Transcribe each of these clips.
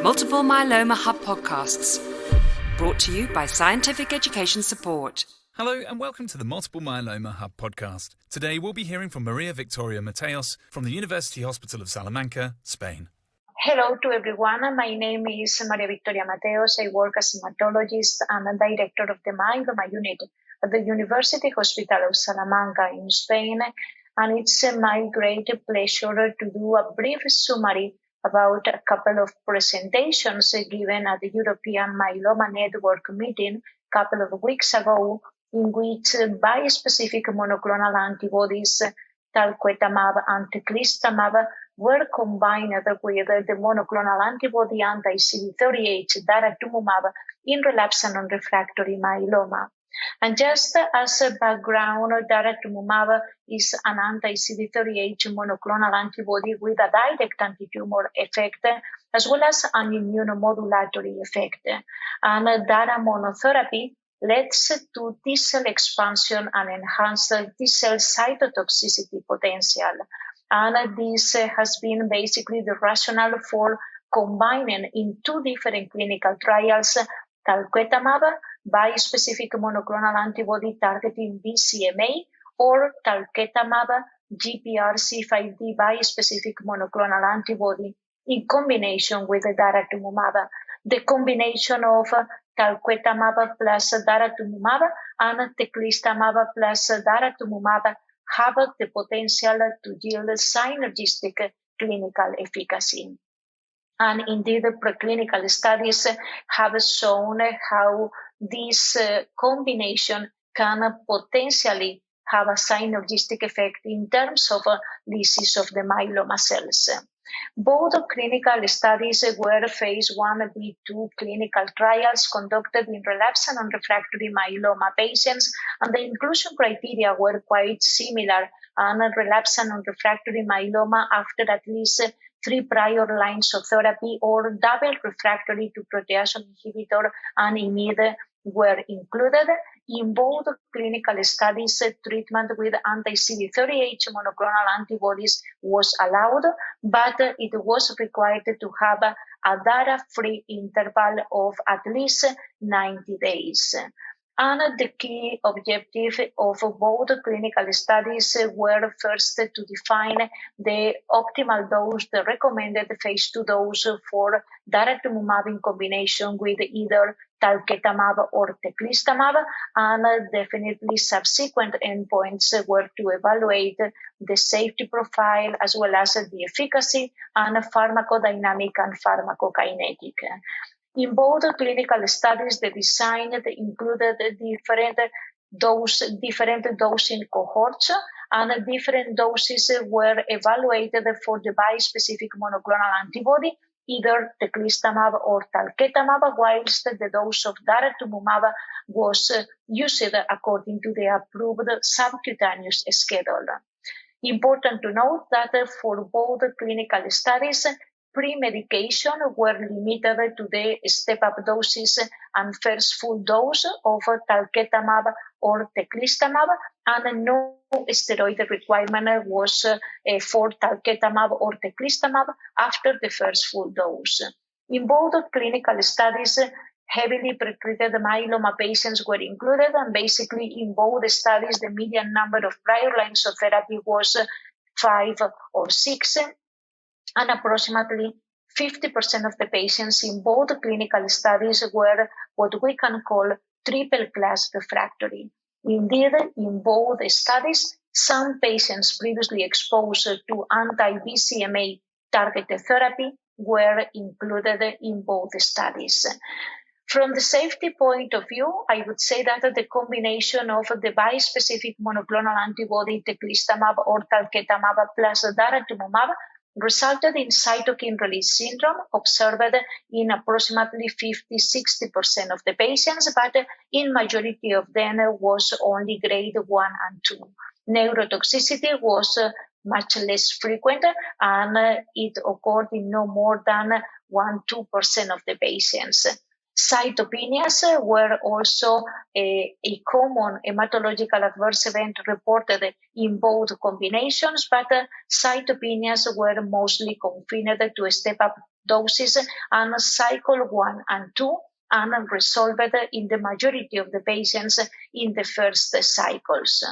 Multiple Myeloma Hub podcasts, brought to you by Scientific Education Support. Hello and welcome to the Multiple Myeloma Hub podcast. Today we'll be hearing from María-Victoria Mateos from the University Hospital of Salamanca, Spain. Hello to everyone. My name is María-Victoria Mateos. I work as a hematologist and a director of the myeloma unit at the University Hospital of Salamanca in Spain. And it's my great pleasure to do a brief summary about a couple of presentations given at the European Myeloma Network Meeting a couple of weeks ago, in which bispecific monoclonal antibodies, talquetamab and teclistamab, were combined with the monoclonal antibody anti-CD38 daratumumab in relapsed and refractory myeloma. And just as a background, daratumumab is an anti-CD38 monoclonal antibody with a direct anti-tumor effect, as well as an immunomodulatory effect. And dara monotherapy leads to T-cell expansion and enhanced T-cell cytotoxicity potential. And this has been basically the rationale for combining in two different clinical trials talquetamab, bispecific monoclonal antibody targeting BCMA, or talquetamab, GPRC5D bispecific monoclonal antibody in combination with daratumumab. The combination of talquetamab plus daratumumab and teclistamab plus daratumumab have the potential to yield synergistic clinical efficacy. And indeed, preclinical studies have shown how this combination can potentially have a synergistic effect in terms of lysis of the myeloma cells. Both clinical studies were phase 1b/2 clinical trials conducted in relapsed and refractory myeloma patients, and the inclusion criteria were quite similar. And relapsed and refractory myeloma after at least 3 prior lines of therapy or double refractory to proteasome inhibitor and IMiD were included. In both clinical studies, treatment with anti-CD38 monoclonal antibodies was allowed, but it was required to have a data-free interval of at least 90 days. And the key objective of both clinical studies were first to define the optimal dose, the recommended phase 2 dose for daratumumab in combination with either talquetamab or teclistamab, and definitely subsequent endpoints were to evaluate the safety profile as well as the efficacy and pharmacodynamic and pharmacokinetic. In both clinical studies, the design included different dosing cohorts, and different doses were evaluated for the bispecific monoclonal antibody, either teclistamab or talquetamab, whilst the dose of daratumumab was used according to the approved subcutaneous schedule. Important to note that for both clinical studies, pre-medication were limited to the step-up doses and first full dose of talquetamab or teclistamab, and no steroid requirement was for talquetamab or teclistamab after the first full dose. In both clinical studies, heavily pretreated myeloma patients were included, and basically in both studies, the median number of prior lines of therapy was 5 or 6. And approximately 50% of the patients in both clinical studies were what we can call triple-class refractory. Indeed, in both studies, some patients previously exposed to anti-BCMA targeted therapy were included in both studies. From the safety point of view, I would say that the combination of the bispecific monoclonal antibody teclistamab or talquetamab plus daratumumab resulted in cytokine release syndrome observed in approximately 50-60% of the patients, but in majority of them was only grade 1 and 2. Neurotoxicity was much less frequent, and it occurred in no more than 1-2% of the patients. Cytopenias were also a common hematological adverse event reported in both combinations, but cytopenias were mostly confined to step-up doses and cycle 1 and 2 and resolved in the majority of the patients in the first cycles.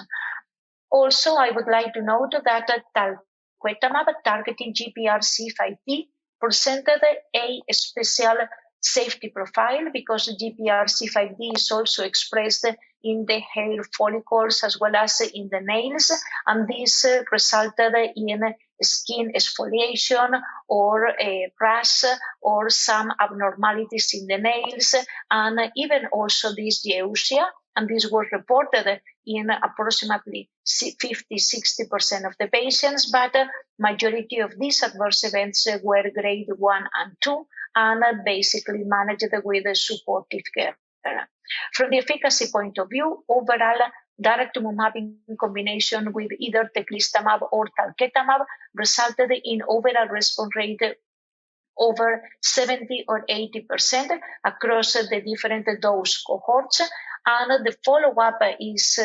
Also, I would like to note that talquetamab targeting GPRC5D presented a special safety profile because GPRC5D is also expressed in the hair follicles as well as in the nails, and this resulted in skin exfoliation or a rash or some abnormalities in the nails and even also dysgeusia, and this was reported in approximately 50-60% of the patients, but majority of these adverse events were grade 1 and 2 and basically managed with supportive care. From the efficacy point of view, overall, daratumumab in combination with either teclistamab or talquetamab resulted in overall response rate over 70 or 80% across the different dose cohorts, and the follow-up is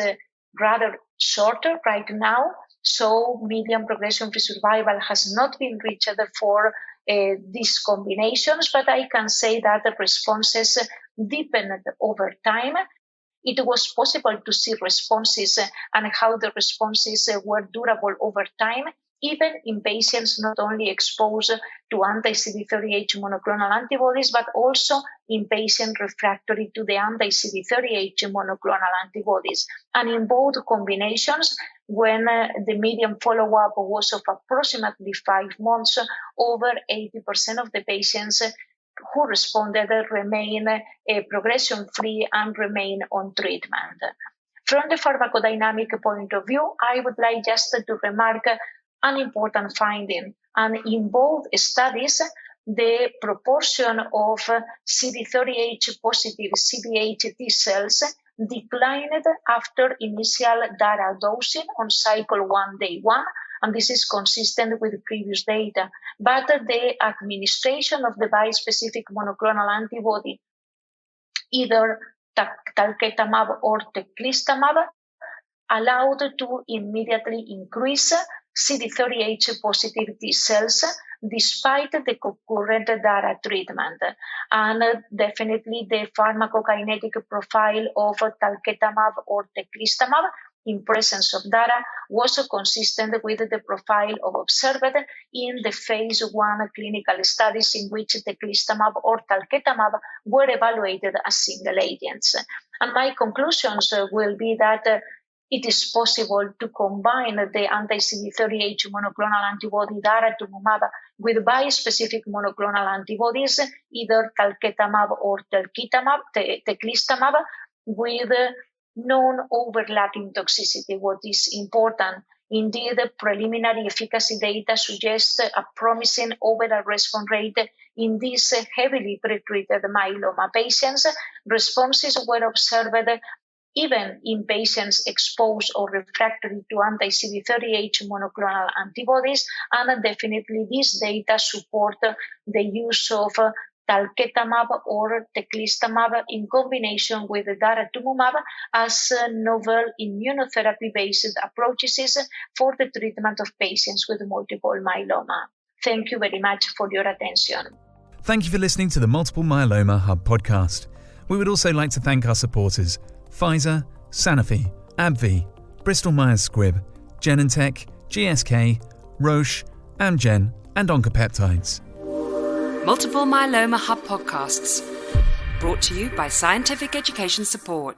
rather shorter right now, so median progression-free survival has not been reached for these combinations, but I can say that the responses deepened over time. It was possible to see responses and how the responses were durable over time, even in patients not only exposed to anti-CD38 monoclonal antibodies, but also in patients refractory to the anti-CD38 monoclonal antibodies. And in both combinations, when the median follow-up was of approximately 5 months, over 80% of the patients who responded remain progression-free and remain on treatment. From the pharmacodynamic point of view, I would like just to remark an important finding. And in both studies, the proportion of CD38 positive CD8 T cells declined after initial DARA dosing on cycle 1, day 1, and this is consistent with previous data. But the administration of the bispecific monoclonal antibody, either talquetamab or teclistamab, allowed to immediately increase CD38 positive T cells despite the concurrent DARA treatment. And definitely the pharmacokinetic profile of talquetamab or teclistamab in presence of DARA was consistent with the profile observed in the phase 1 clinical studies in which teclistamab or talquetamab were evaluated as single agents. And my conclusions will be that it is possible to combine the anti-CD38 monoclonal antibody daratumumab with bispecific monoclonal antibodies, either talquetamab or teclistamab, with non-overlapping toxicity. What is important, indeed, preliminary efficacy data suggests a promising overall response rate in these heavily pretreated myeloma patients. Responses were observed even in patients exposed or refractory to anti-CD38 monoclonal antibodies, and definitely these data support the use of talquetamab or teclistamab in combination with daratumumab as novel immunotherapy-based approaches for the treatment of patients with multiple myeloma. Thank you very much for your attention. Thank you for listening to the Multiple Myeloma Hub podcast. We would also like to thank our supporters: Pfizer, Sanofi, AbbVie, Bristol Myers Squibb, Genentech, GSK, Roche, Amgen, and Oncopeptides. Multiple Myeloma Hub podcasts, brought to you by Scientific Education Support.